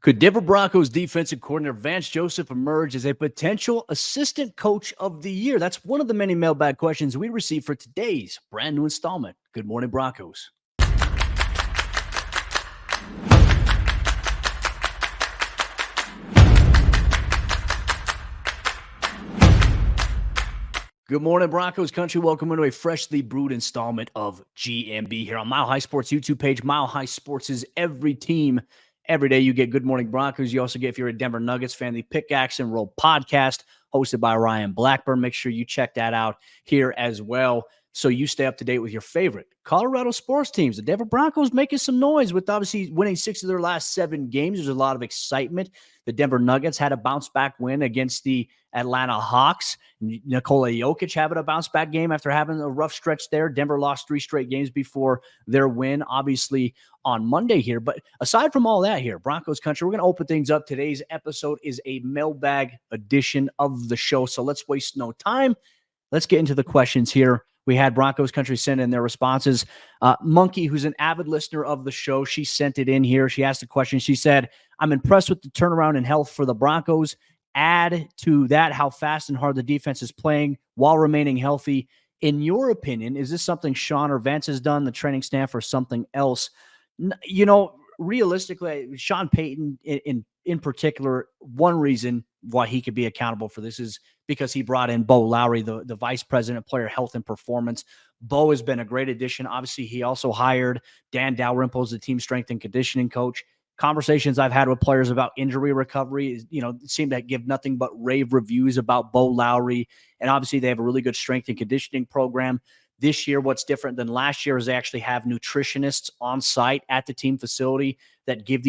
Could Denver Broncos defensive coordinator Vance Joseph emerge as a potential assistant coach of the year? That's one of the many mailbag questions we received for today's brand new installment. Good Morning Broncos. Good morning, Broncos Country. Welcome into a freshly brewed installment of GMB here on Mile High Sports YouTube page. Mile High Sports is every team. Every day you get Good Morning Broncos. You also get, if you're a Denver Nuggets fan, the Pickaxe and Roll podcast hosted by Ryan Blackburn. Make sure you check that out here as well so you stay up to date with your favorite Colorado sports teams. The Denver Broncos making some noise with obviously winning 6 of their last 7 games. There's a lot of excitement. The Denver Nuggets had a bounce-back win against the Atlanta Hawks. Nikola Jokic having a bounce-back game after having a rough stretch there. Denver lost 3 straight games before their win, obviously, on Monday here. But aside from all that here, Broncos Country, we're going to open things up. Today's episode is a mailbag edition of the show, so let's waste no time. Let's get into the questions here. We had Broncos Country send in their responses. Monkey, who's an avid listener of the show, she sent it in here. She asked a question. She said, I'm impressed with the turnaround in health for the Broncos. Add to that how fast and hard the defense is playing while remaining healthy. In your opinion, is this something Sean or Vance has done, the training staff, or something else? You know, realistically, Sean Payton in particular, one reason why he could be accountable for this is because he brought in Bo Lowry, the vice president of player health and performance. Bo has been a great addition. Obviously, he also hired Dan Dalrymple as the team strength and conditioning coach. Conversations I've had with players about injury recovery seem to give nothing but rave reviews about Bo Lowry. And obviously they have a really good strength and conditioning program. This year, what's different than last year is they actually have nutritionists on site at the team facility that give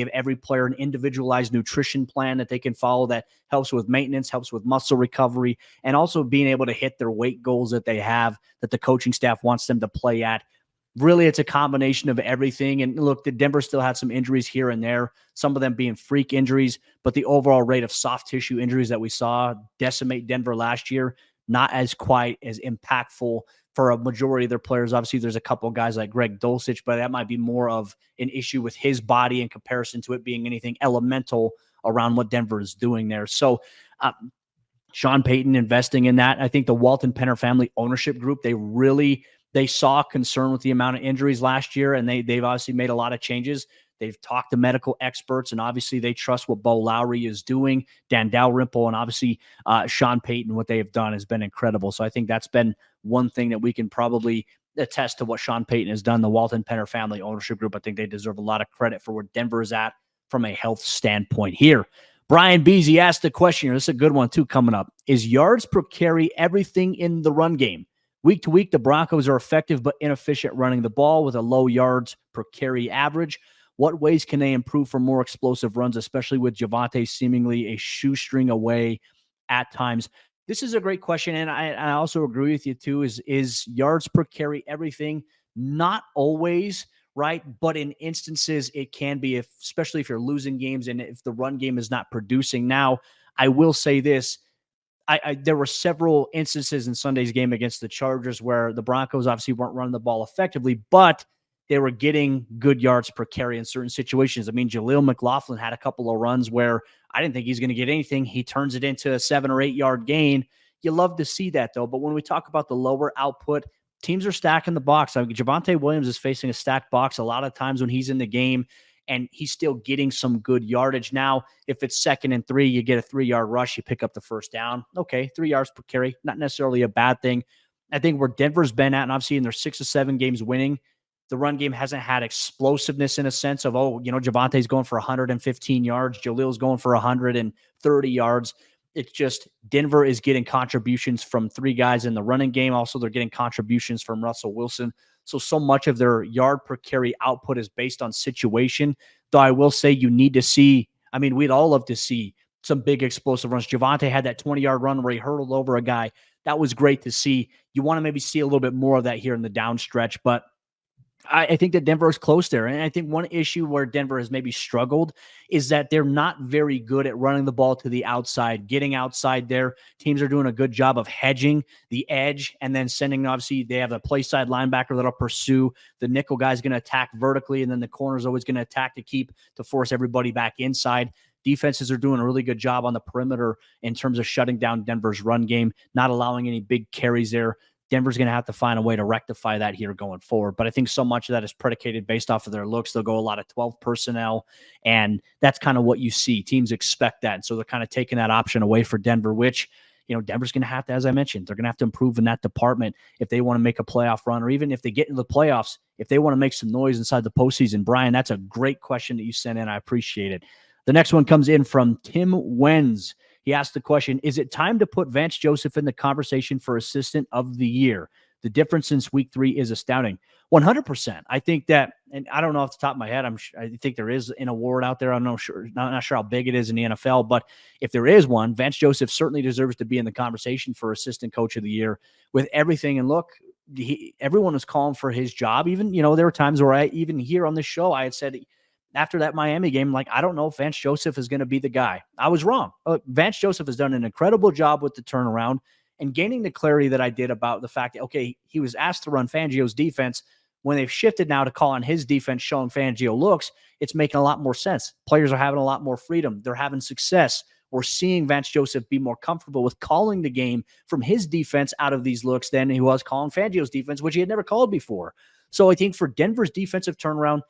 every player an individualized nutrition plan that they can follow that helps with maintenance, helps with muscle recovery, and also being able to hit their weight goals that they have that the coaching staff wants them to play at. Really, it's a combination of everything. And look, the Denver still had some injuries here and there, some of them being freak injuries, but the overall rate of soft tissue injuries that we saw decimate Denver last year, not as quite as impactful for a majority of their players. Obviously, there's a couple of guys like Greg Dulcich, but that might be more of an issue with his body in comparison to it being anything elemental around what Denver is doing there. So, Sean Payton investing in that. I think the Walton Penner family ownership group, they saw concern with the amount of injuries last year, and they've obviously made a lot of changes. They've talked to medical experts, and obviously they trust what Bo Lowry is doing. Dan Dalrymple and obviously Sean Payton, what they have done has been incredible. So I think that's been one thing that we can probably attest to what Sean Payton has done. The Walton Penner family ownership group, I think they deserve a lot of credit for where Denver is at from a health standpoint here. Brian Beasy asked the question here. This is a good one too coming up. Is yards per carry everything in the run game? Week to week, the Broncos are effective but inefficient running the ball with a low yards per carry average. What ways can they improve for more explosive runs, especially with Javonte seemingly a shoestring away at times? This is a great question, and I also agree with you too. Is yards per carry everything? Not always, right? But in instances, it can be, especially if you're losing games and if the run game is not producing. Now, I will say this. There were several instances in Sunday's game against the Chargers where the Broncos obviously weren't running the ball effectively, but they were getting good yards per carry in certain situations. I mean, Jaleel McLaughlin had a couple of runs where I didn't think he's going to get anything. He turns it into a 7 or 8 yard gain. You love to see that, though. But when we talk about the lower output, teams are stacking the box. I mean, Javonte Williams is facing a stacked box a lot of times when he's in the game, and he's still getting some good yardage. Now, if it's 2nd and 3, you get a 3-yard rush, you pick up the first down. Okay, 3 yards per carry, not necessarily a bad thing. I think where Denver's been at, and obviously in their 6 or 7 games winning, the run game hasn't had explosiveness in a sense of, Javonte's going for 115 yards, Jaleel's going for 130 yards. It's just Denver is getting contributions from 3 guys in the running game. Also, they're getting contributions from Russell Wilson. So much of their yard per carry output is based on situation. Though I will say you need to see, we'd all love to see some big explosive runs. Javonte had that 20-yard run where he hurdled over a guy. That was great to see. You want to maybe see a little bit more of that here in the down stretch. But I think that Denver is close there. And I think one issue where Denver has maybe struggled is that they're not very good at running the ball to the outside, getting outside there. Teams are doing a good job of hedging the edge and then sending, obviously, they have a play side linebacker that'll pursue. The nickel guy's going to attack vertically, and then the corner's always going to attack to force everybody back inside. Defenses are doing a really good job on the perimeter in terms of shutting down Denver's run game, not allowing any big carries there. Denver's going to have to find a way to rectify that here going forward. But I think so much of that is predicated based off of their looks. They'll go a lot of 12 personnel, and that's kind of what you see. Teams expect that. And so they're kind of taking that option away for Denver, which, Denver's going to have to, as I mentioned, they're going to have to improve in that department if they want to make a playoff run, or even if they get into the playoffs, if they want to make some noise inside the postseason. Brian, that's a great question that you sent in. I appreciate it. The next one comes in from Tim Wenz. He asked the question, is it time to put Vance Joseph in the conversation for assistant of the year? The difference since week 3 is astounding. 100%. I think that, and I don't know off the top of my head, I think there is an award out there. I'm not sure how big it is in the NFL, but if there is one, Vance Joseph certainly deserves to be in the conversation for assistant coach of the year with everything. And look, everyone was calling for his job. Even, there were times where even here on this show, I had said, after that Miami game, I don't know if Vance Joseph is going to be the guy. I was wrong. Vance Joseph has done an incredible job with the turnaround and gaining the clarity that I did about the fact that, okay, he was asked to run Fangio's defense. When they've shifted now to call on his defense, showing Fangio looks, it's making a lot more sense. Players are having a lot more freedom. They're having success. We're seeing Vance Joseph be more comfortable with calling the game from his defense out of these looks than he was calling Fangio's defense, which he had never called before. So I think for Denver's defensive turnaround,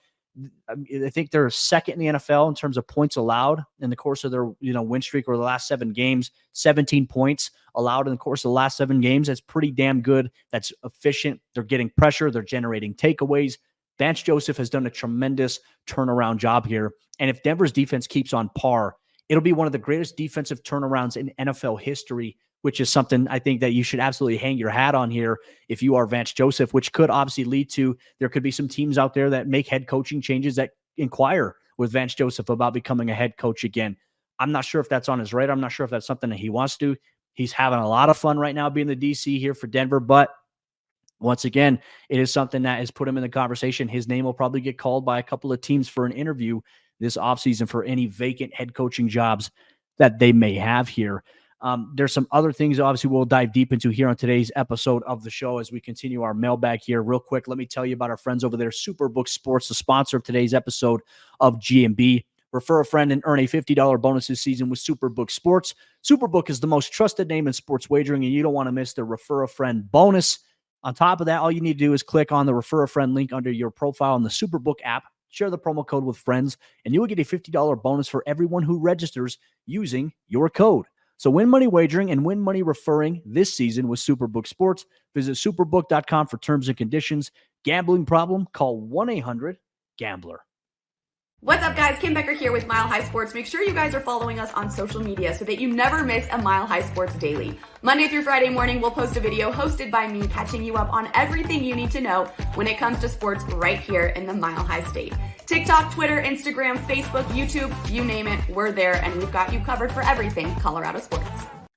I think they're second in the NFL in terms of points allowed in the course of their win streak over the last 7 games. 17 points allowed in the course of the last 7 games. That's pretty damn good. That's efficient. They're getting pressure. They're generating takeaways. Vance Joseph has done a tremendous turnaround job here. And if Denver's defense keeps on par, it'll be one of the greatest defensive turnarounds in NFL history, which is something I think that you should absolutely hang your hat on here if you are Vance Joseph, which could obviously lead to, there could be some teams out there that make head coaching changes that inquire with Vance Joseph about becoming a head coach again. I'm not sure if that's on his radar. I'm not sure if that's something that he wants to do. He's having a lot of fun right now being the DC here for Denver, but once again, it is something that has put him in the conversation. His name will probably get called by a couple of teams for an interview this offseason for any vacant head coaching jobs that they may have here. There's some other things, obviously, we'll dive deep into here on today's episode of the show as we continue our mailbag here. Real quick, let me tell you about our friends over there, Superbook Sports, the sponsor of today's episode of GMB. Refer a friend and earn a $50 bonus this season with Superbook Sports. Superbook is the most trusted name in sports wagering, and you don't want to miss the Refer a Friend bonus. On top of that, all you need to do is click on the Refer a Friend link under your profile in the Superbook app, share the promo code with friends, and you will get a $50 bonus for everyone who registers using your code. So win money wagering and win money referring this season with Superbook Sports. Visit superbook.com for terms and conditions. Gambling problem? Call 1-800-GAMBLER. What's up, guys? Kim Becker here with Mile High Sports. Make sure you guys are following us on social media so that you never miss a Mile High Sports daily. Monday through Friday morning, we'll post a video hosted by me catching you up on everything you need to know when it comes to sports right here in the Mile High State. TikTok, Twitter, Instagram, Facebook, YouTube, you name it, we're there, and we've got you covered for everything Colorado sports.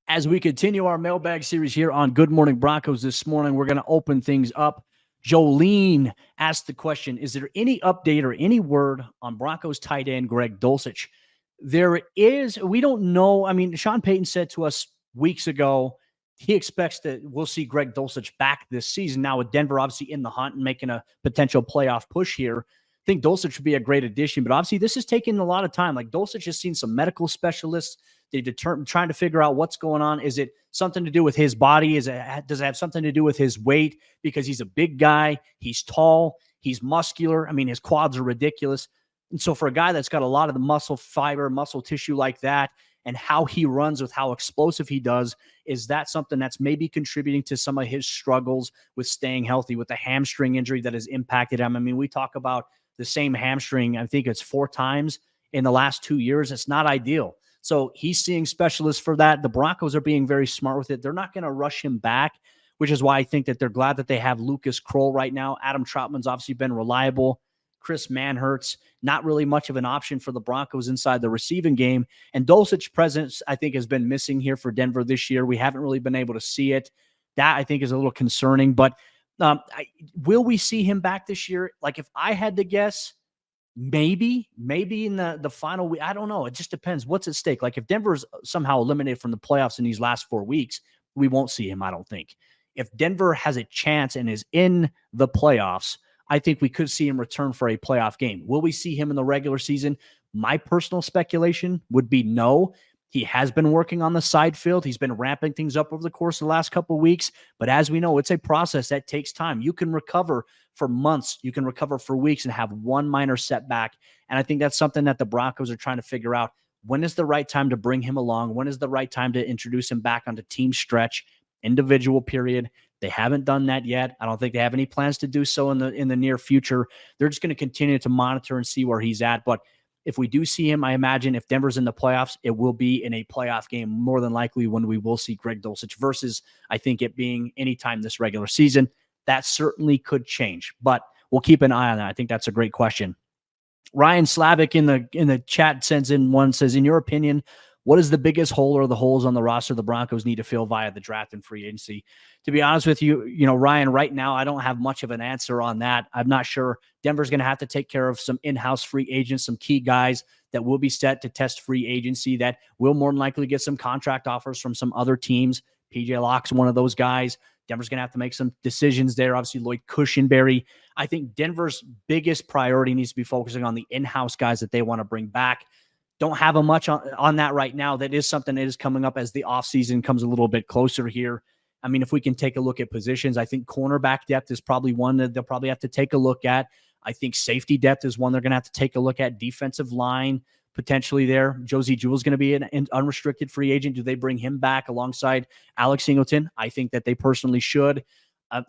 As we continue our mailbag series here on Good Morning Broncos this morning, we're going to open things up. Jolene asked the question, is there any update or any word on Broncos tight end Greg Dulcich? There is. We don't know. I mean, Sean Payton said to us weeks ago, he expects that we'll see Greg Dulcich back this season. Now with Denver obviously in the hunt and making a potential playoff push here, I think Dulcich would be a great addition, but obviously this is taking a lot of time. Like Dulcich has seen some medical specialists. They've trying to figure out what's going on. Is it something to do with his body? Does it have something to do with his weight? Because he's a big guy. He's tall. He's muscular. I mean, his quads are ridiculous. And so for a guy that's got a lot of the muscle fiber, muscle tissue like that, and how he runs with how explosive he does, is that something that's maybe contributing to some of his struggles with staying healthy, with the hamstring injury that has impacted him? I mean, we talk about the same hamstring, I think it's 4 times in the last 2 years. It's not ideal. So he's seeing specialists for that. The Broncos are being very smart with it. They're not going to rush him back, which is why I think that they're glad that they have Lucas Kroll right now. Adam Troutman's obviously been reliable. Chris Manhertz, not really much of an option for the Broncos inside the receiving game. And Dulcich's presence, I think, has been missing here for Denver this year. We haven't really been able to see it. That, I think, is a little concerning. But Will we see him back this year? Like, if I had to guess, maybe in the final week. I don't know. It just depends. What's at stake? Like, if Denver's somehow eliminated from the playoffs in these last 4 weeks, we won't see him, I don't think. If Denver has a chance and is in the playoffs, I think we could see him return for a playoff game. Will we see him in the regular season? My personal speculation would be no. He has been working on the side field. He's been ramping things up over the course of the last couple of weeks. But as we know, it's a process that takes time. You can recover for months. You can recover for weeks and have one minor setback. And I think that's something that the Broncos are trying to figure out. When is the right time to bring him along? When is the right time to introduce him back onto team stretch, individual period? They haven't done that yet. I don't think they have any plans to do so in the near future. They're just going to continue to monitor and see where he's at. But if we do see him, I imagine if Denver's in the playoffs, it will be in a playoff game, more than likely when we will see Greg Dulcich versus, I think, it being anytime this regular season. That certainly could change, but we'll keep an eye on that. I think that's a great question. Ryan Slavic in the chat sends in one, says, in your opinion, what is the biggest hole or the holes on the roster the Broncos need to fill via the draft and free agency? To be honest with you, Ryan, right now, I don't have much of an answer on that. I'm not sure. Denver's going to have to take care of some in-house free agents, some key guys that will be set to test free agency that will more than likely get some contract offers from some other teams. PJ Locke's one of those guys. Denver's going to have to make some decisions there. Obviously, Lloyd Cushenberry. I think Denver's biggest priority needs to be focusing on the in-house guys that they want to bring back. Don't have a much on that right now. That is something that is coming up as the offseason comes a little bit closer here. I mean, if we can take a look at positions, I think cornerback depth is probably one that they'll probably have to take a look at. I think safety depth is one they're going to have to take a look at. Defensive line, potentially there. Josie Jewell's going to be an unrestricted free agent. Do they bring him back alongside Alex Singleton? I think that they personally should.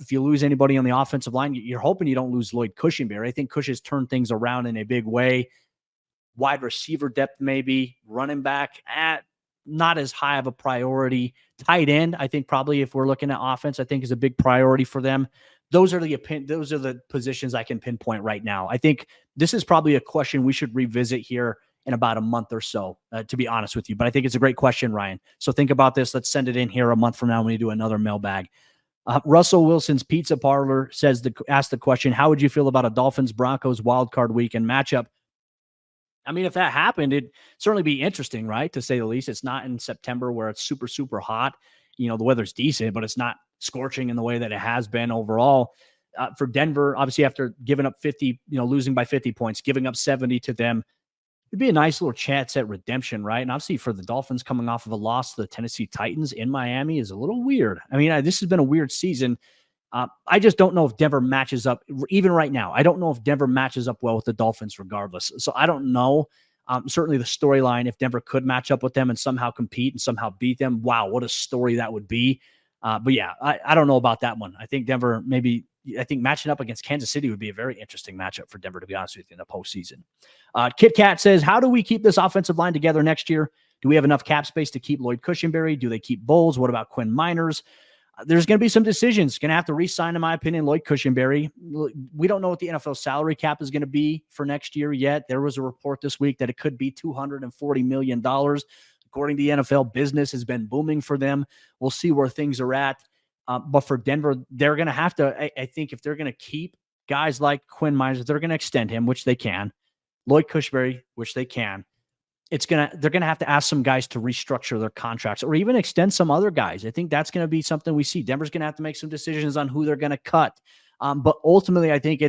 If you lose anybody on the offensive line, you're hoping you don't lose Lloyd Cushenberry. I think Cush has turned things around in a big way. Wide receiver depth, maybe. Running back, not as high of a priority. Tight end, I think probably if we're looking at offense, I think is a big priority for them. Those are the positions I can pinpoint right now. I think this is probably a question we should revisit here in about a month or so, to be honest with you. But I think it's a great question, Ryan. So think about this. Let's send it in here a month from now when we do another mailbag. Russell Wilson's Pizza Parlor asked the question, how would you feel about a Dolphins-Broncos wildcard weekend matchup? I mean, if that happened, it'd certainly be interesting, right? To say the least. It's not in September where it's super, super hot. The weather's decent, but it's not scorching in the way that it has been overall. For Denver, obviously after giving up 50, losing by 50 points, giving up 70 to them, it'd be a nice little chance at redemption, right? And obviously for the Dolphins coming off of a loss to the Tennessee Titans in Miami is a little weird. I mean, this has been a weird season. I just don't know if Denver matches up, even right now. I don't know if Denver matches up well with the Dolphins regardless. So I don't know. Certainly the storyline, if Denver could match up with them and somehow compete and somehow beat them, wow, what a story that would be. But yeah, I don't know about that one. I think Denver I think matching up against Kansas City would be a very interesting matchup for Denver, to be honest with you, in the postseason. Kit Kat says, how do we keep this offensive line together next year? Do we have enough cap space to keep Lloyd Cushenberry? Do they keep Bowles? What about Quinn Miners? There's going to be some decisions. Going to have to re-sign, in my opinion, Lloyd Cushenberry. We don't know what the NFL salary cap is going to be for next year yet. There was a report this week that it could be $240 million. According to the NFL, business has been booming for them. We'll see where things are at. But for Denver, they're going to have to, I think if they're going to keep guys like Quinn Miners, they're going to extend him, which they can. Lloyd Cushenberry, which they can. They're going to have to ask some guys to restructure their contracts or even extend some other guys. I think that's going to be something we see. Denver's going to have to make some decisions on who they're going to cut. But ultimately, I think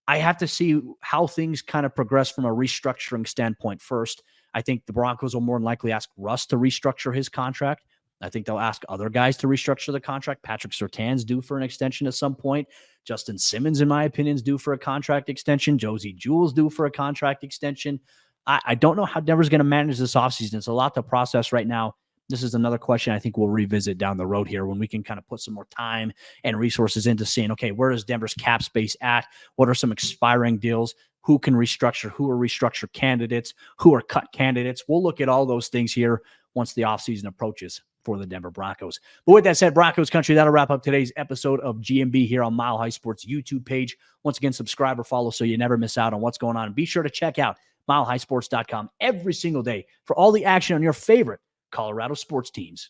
I have to see how things kind of progress from a restructuring standpoint first. I think the Broncos will more than likely ask Russ to restructure his contract. I think they'll ask other guys to restructure the contract. Patrick Surtain's due for an extension at some point. Justin Simmons, in my opinion, is due for a contract extension. Josie Jewell's due for a contract extension. I don't know how Denver's going to manage this offseason. It's a lot to process right now. This is another question I think we'll revisit down the road here when we can kind of put some more time and resources into seeing, okay, where is Denver's cap space at? What are some expiring deals? Who can restructure? Who are restructure candidates? Who are cut candidates? We'll look at all those things here once the offseason approaches for the Denver Broncos. But with that said, Broncos Country, that'll wrap up today's episode of GMB here on Mile High Sports YouTube page. Once again, subscribe or follow so you never miss out on what's going on. And be sure to check out milehighsports.com every single day for all the action on your favorite Colorado sports teams.